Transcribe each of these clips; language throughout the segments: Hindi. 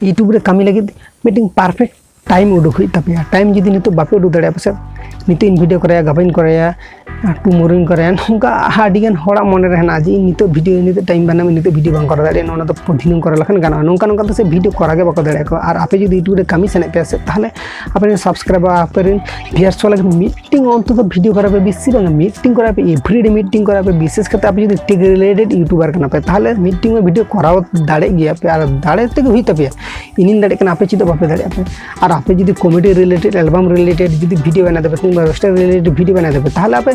यूट्यूब रे कमी लगे मीटिंग परफेक्ट टाइम उडुक हुई तपे टाइम जुदी नितो बापे उडुक दाड़े पासे नितो इन वीडियो कराया गबाइन कराया टुमोरो इन कराया नोंका आडिगान होड़ा मन रे हना जी नितो वीडियो नितो टाइम बाना नितो वीडियो बांग करा दाड़े नोना तो दिनम करा लखन गाना नोंका नोंका तो से वीडियो करा गे बाको दाड़े को और आपे जुदी यूट्यूब रे कमी सने पे ताहले आपे सब्सक्राइबर आपे ভিউয়ার্স वाला मीटिंग अंत तो वीडियो करा पे बेसी बांग मीटिंग करा पे एवरीडे मीटिंग करा पे विशेष करते आपे जुदी टेक रिलेटेड यूट्यूबर कना पे ताहले मीटिंग में वीडियो करा दाड़े गया पे और दाड़े ते हुई तपे इनिन दाड़े कना आपे चितो बापे दाड़े आपे और आपे जुदी कॉमेडी रिलेटेड एल्बम रिलेटेड जुदी वीडियो बना देबे किंबा रोस्टर रिलेटेड वीडियो बना देबे ताहले आपे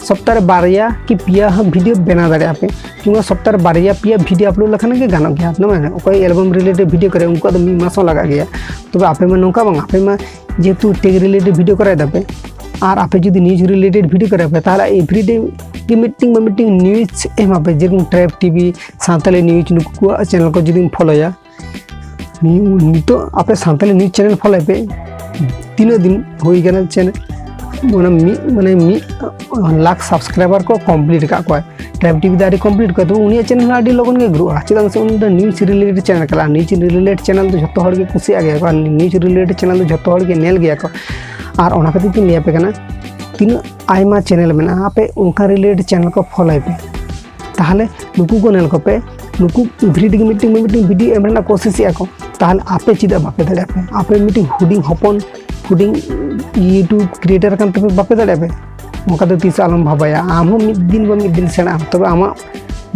सप्ताह बारिया कि पिया वीडियो बना दाड़े आपे किंबा सप्ताह बारिया पिया वीडियो अपलोड लखन के गाना गया आपने माने कोई एल्बम रिलेटेड वीडियो करे उनको तो मी मासो लगा गया तो आपे में नौका बांग आपे में जेतु टेक रिलेटेड वीडियो कराय दापे और आपे जुदी न्यूज रिलेटेड वीडियो करे पे ताहले एवरीडे की मीटिंग न्यूज एम आपे जेरकम ट्रैप टीवी सानताली न्यूज नुकु चैनल को जुदी फॉलोया नितो आपे सानताली न्यूज चैनल फॉलो पे 3 दिन होई गना चैनल माने मी लाख सब्सक्राइबर को कंप्लीट का को ट्रैप टीवी दारी कंप्लीट कर तो उनी चैनल आडी लगन के ग्रो चेदा से उन न्यूज रिलेटेड चैनल कला न्यूज रिलेटेड चैनल तो जतो हर के खुशी आ गया न्यूज रिलेटेड चैनल तो जतो हर के नेल गया को और ओना खातिर तीन लिया पे कना तीन आयमा चैनल में आपे उनका रिलेटेड चैनल को फॉलो पे ताहले नुकु को नेल को पे नुकु एवरीडे की मीटिंग वीडियो एमना कोशिश को ताहले आपे चिदा बापे दाड़े आपे मीटिंग हुडिंग हपन हुडिंग यूट्यूब क्रिएटर कान तबे बापे दाड़े पे उनका तो तीस आलम भाबाया आम हो मिद दिन सेना तब आमा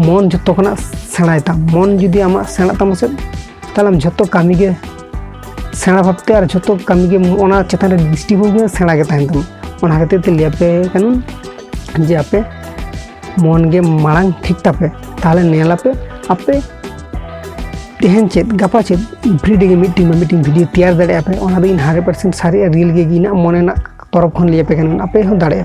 मन जतो खना सेणायता मन जुदी आमा सेणा तम से ताहले हम जतो कामी के सेणा भाबते और जतो कामी के ओना चेतन रे दृष्टिभंगी सेणा के ताहेन तम ओना खातिर ते लिया पे कानून जे आपे मन के मांग ठीक तापे ताहले नेला पे आपे तेहन चेत गपा चेत एवरीडे मीटिंग वीडियो तैयार दाड़े पे ओना दो इन 100% सारी रियल गे गिना मने ना तरफ खन लिया पे कानून आपे हो दाड़े